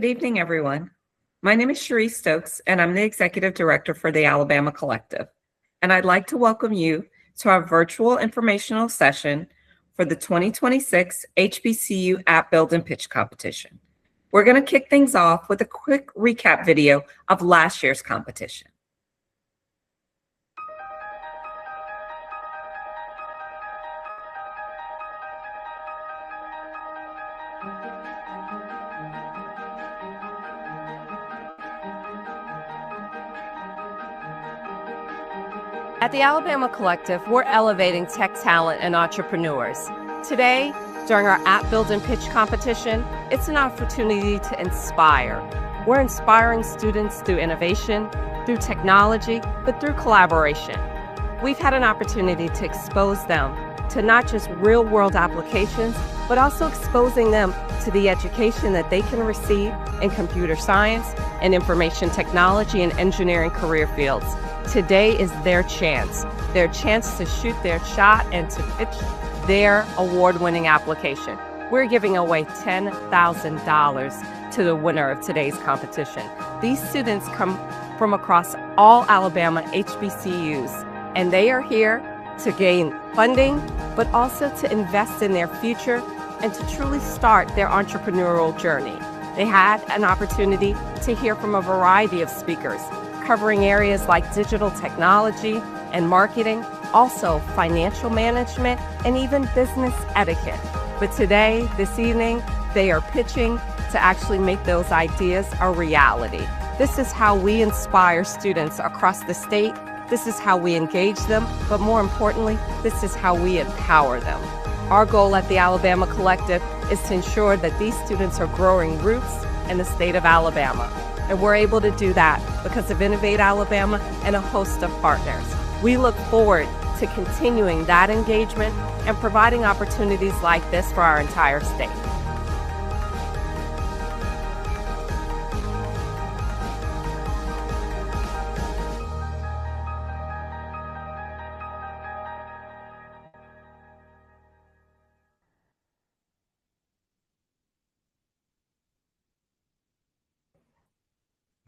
Good evening, everyone. My name is Cherie Stokes, and I'm the Executive Director for the Alabama Collective. And I'd like to welcome you to our virtual informational session for the 2026 HBCU App Build and Pitch Competition. We're going to kick things off with a quick recap video of last year's competition. At the Alabama Collective, we're elevating tech talent and entrepreneurs. Today, during our App Build and Pitch competition, it's an opportunity to inspire. We're inspiring students through innovation, through technology, but through collaboration. We've had an opportunity to expose them to not just real-world applications, but also exposing them to the education that they can receive in computer science and information technology and engineering career fields. Today is their chance to shoot their shot and to pitch their award-winning application. We're giving away $10,000 to the winner of today's competition. These students come from across all Alabama HBCUs, and they are here to gain funding, but also to invest in their future and to truly start their entrepreneurial journey. They had an opportunity to hear from a variety of speakers, covering areas like digital technology and marketing, also financial management, and even business etiquette. But today, this evening, they are pitching to actually make those ideas a reality. This is how we inspire students across the state. This is how we engage them, but more importantly, this is how we empower them. Our goal at the Alabama Collective is to ensure that these students are growing roots in the state of Alabama. And we're able to do that because of Innovate Alabama and a host of partners. We look forward to continuing that engagement and providing opportunities like this for our entire state.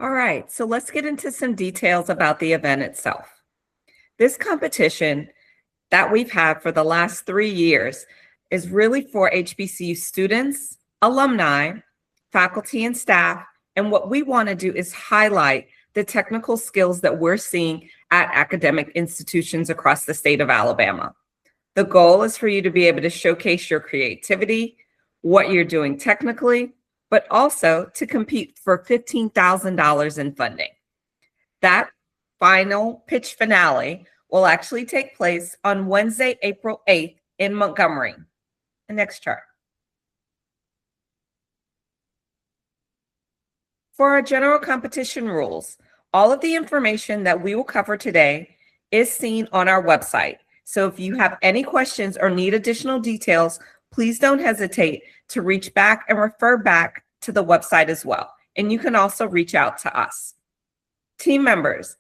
All right, so let's get into some details about the event itself. This competition that we've had for the last 3 years is really for HBCU students, alumni, faculty, and staff. And what we want to do is highlight the technical skills that we're seeing at academic institutions across the state of Alabama. The goal is for you to be able to showcase your creativity, what you're doing technically, but also to compete for $15,000 in funding. That final pitch finale will actually take place on Wednesday, April 8th in Montgomery. The next chart. For our general competition rules, all of the information that we will cover today is seen on our website. So if you have any questions or need additional details, please don't hesitate to reach back and refer back to the website as well. And you can also reach out to us. Team members,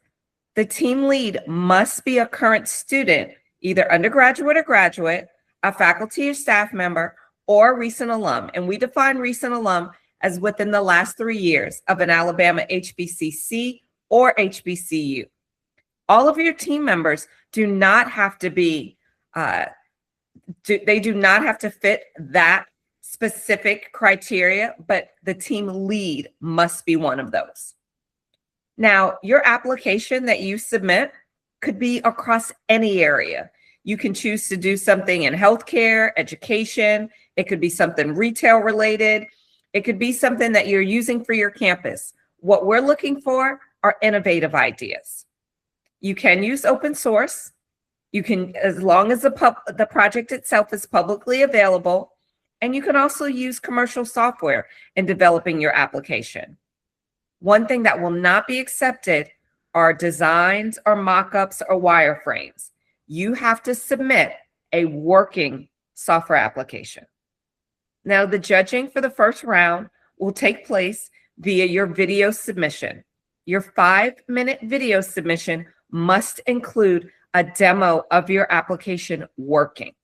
the team lead must be a current student, either undergraduate or graduate, a faculty or staff member, or a recent alum. And we define recent alum as within the last 3 years of an Alabama HBCC or HBCU. All of your team members do not have to be, they do not have to fit that specific criteria, but the team lead must be one of those. Now, your application that you submit could be across any area. You can choose to do something in healthcare, education. It could be something retail related. It could be something that you're using for your campus. What we're looking for are innovative ideas. You can use open source. You can, as long as the project itself is publicly available. And you can also use commercial software in developing your application. One thing that will not be accepted are designs or mock-ups or wireframes. You have to submit a working software application. Now, the judging for the first round will take place via your video submission. Your 5-minute video submission must include a demo of your application working,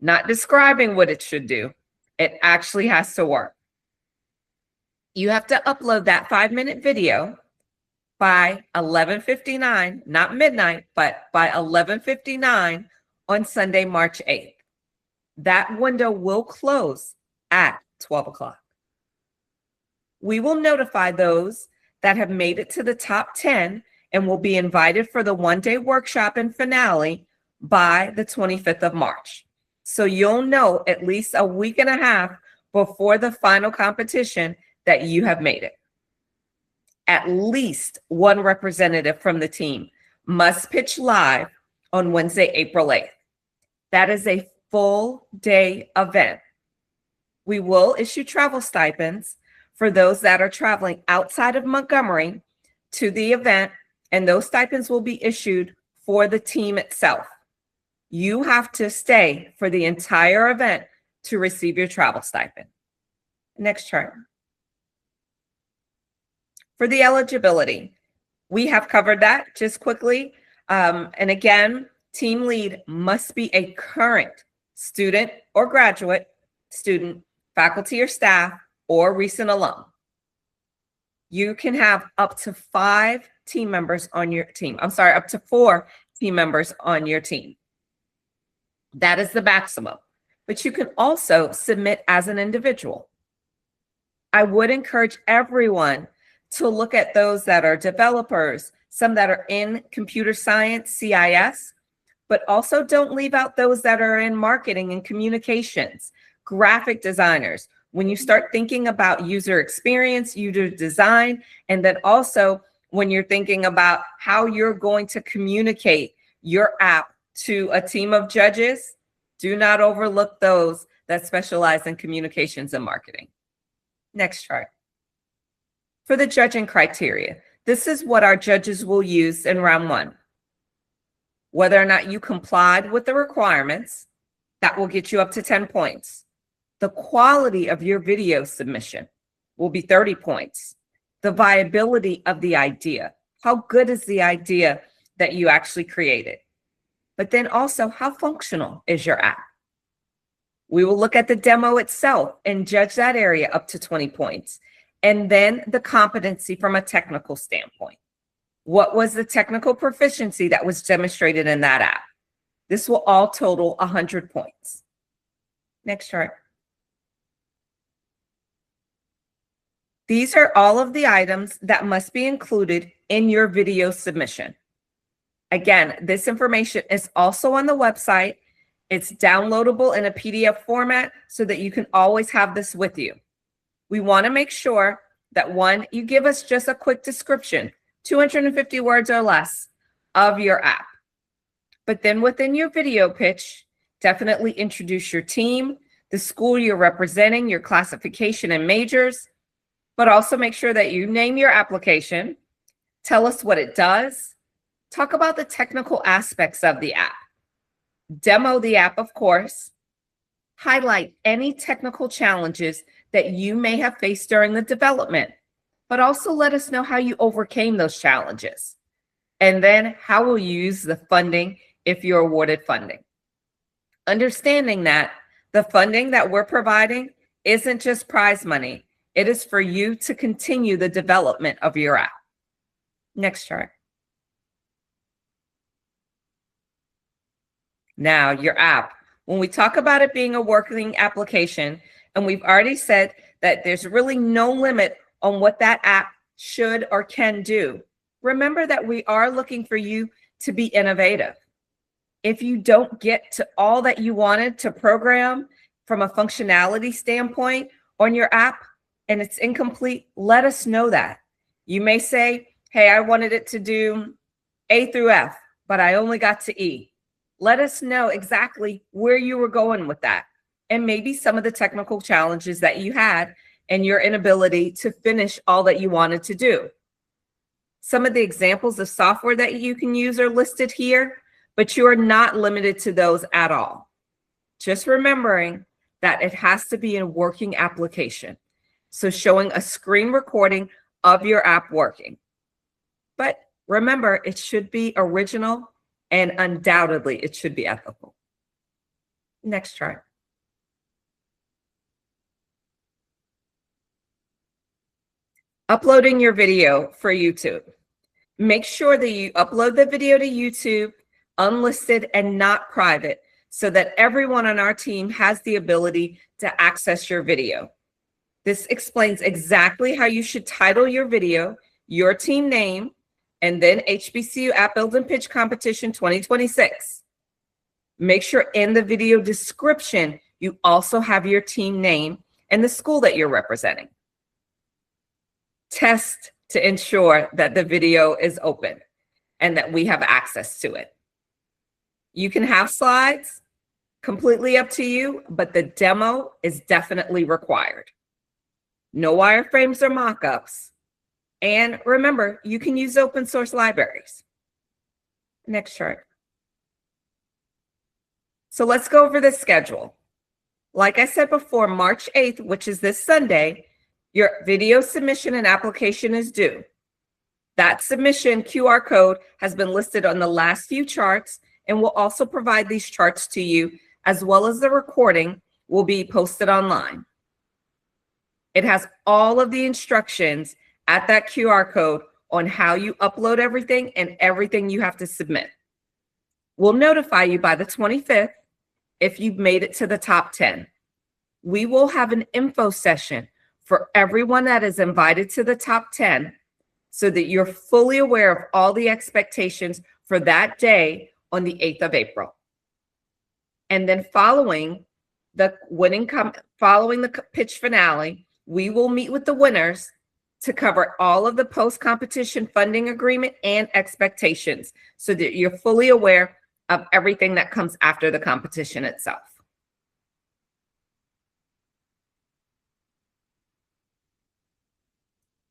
not describing what it should do. It actually has to work. You have to upload that 5-minute video by 11:59, not midnight, but by 11:59 on Sunday, March 8th. That window will close at 12 o'clock. We will notify those that have made it to the top 10 and will be invited for the one-day workshop and finale by the 25th of March. So you'll know at least a week and a half before the final competition that you have made it. At least one representative from the team must pitch live on Wednesday, April 8th. That is a full day event. We will issue travel stipends for those that are traveling outside of Montgomery to the event, and those stipends will be issued for the team itself. You have to stay for the entire event to receive your travel stipend. Next chart. For the eligibility, we have covered that just quickly. And again, team lead must be a current student or graduate student, faculty or staff, or recent alum. You can have up to 5 team members on your team. I'm sorry, up to 4 team members on your team. That is the maximum. But you can also submit as an individual. I would encourage everyone to look at those that are developers, some that are in computer science, CIS, but also don't leave out those that are in marketing and communications, graphic designers. When you start thinking about user experience, user design, and then also when you're thinking about how you're going to communicate your app to a team of judges, do not overlook those that specialize in communications and marketing. Next chart. For the judging criteria, this is what our judges will use in round 1. Whether or not you complied with the requirements, that will get you up to 10 points. The quality of your video submission will be 30 points. The viability of the idea. How good is the idea that you actually created? But then also, how functional is your app? We will look at the demo itself and judge that area up to 20 points. And then the competency from a technical standpoint. What was the technical proficiency that was demonstrated in that app? This will all total 100 points. Next chart. These are all of the items that must be included in your video submission. Again, this information is also on the website. It's downloadable in a PDF format so that you can always have this with you. We want to make sure that, one, you give us just a quick description, 250 words or less, of your app. But then within your video pitch, definitely introduce your team, the school you're representing, your classification and majors, but also make sure that you name your application, tell us what it does, talk about the technical aspects of the app, demo the app, of course, highlight any technical challenges that you may have faced during the development, but also let us know how you overcame those challenges. And then how will you use the funding if you're awarded funding? Understanding that the funding that we're providing isn't just prize money. It is for you to continue the development of your app. Next chart. Now, your app. When we talk about it being a working application, and we've already said that there's really no limit on what that app should or can do, remember that we are looking for you to be innovative. If you don't get to all that you wanted to program from a functionality standpoint on your app and it's incomplete, let us know that. You may say, hey, I wanted it to do A through F, but I only got to E. Let us know exactly where you were going with that, and maybe some of the technical challenges that you had and your inability to finish all that you wanted to do. Some of the examples of software that you can use are listed here, but you are not limited to those at all. Just remembering that it has to be a working application. So showing a screen recording of your app working. But remember, it should be original, and undoubtedly it should be ethical. Next chart. Uploading your video for YouTube. Make sure that you upload the video to YouTube, unlisted and not private, so that everyone on our team has the ability to access your video. This explains exactly how you should title your video, your team name, and then HBCU App Build and Pitch Competition 2026. Make sure in the video description, you also have your team name and the school that you're representing. Test to ensure that the video is open and that we have access to it. You can have slides, completely up to you, but the demo is definitely required. No wireframes or mock-ups. And remember, you can use open source libraries. Next chart. So let's go over the schedule. Like I said before, March 8th, which is this Sunday, your video submission and application is due. That submission QR code has been listed on the last few charts, and we'll also provide these charts to you, as well as the recording will be posted online. It has all of the instructions at that QR code on how you upload everything and everything you have to submit. We'll notify you by the 25th if you've made it to the top 10. We will have an info session for everyone that is invited to the top 10 so that you're fully aware of all the expectations for that day on the 8th of April. And then following the pitch finale, we will meet with the winners to cover all of the post-competition funding agreement and expectations so that you're fully aware of everything that comes after the competition itself.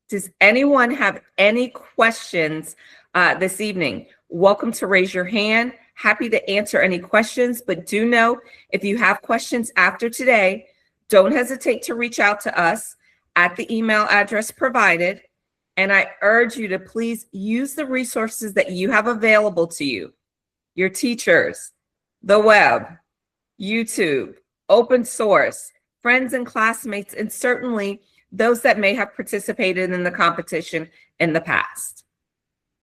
Does anyone have any questions this evening? Welcome to raise your hand. Happy to answer any questions, but do know if you have questions after today, don't hesitate to reach out to us at the email address provided. And I urge you to please use the resources that you have available to you, your teachers, the web, YouTube, open source, friends and classmates, and certainly those that may have participated in the competition in the past.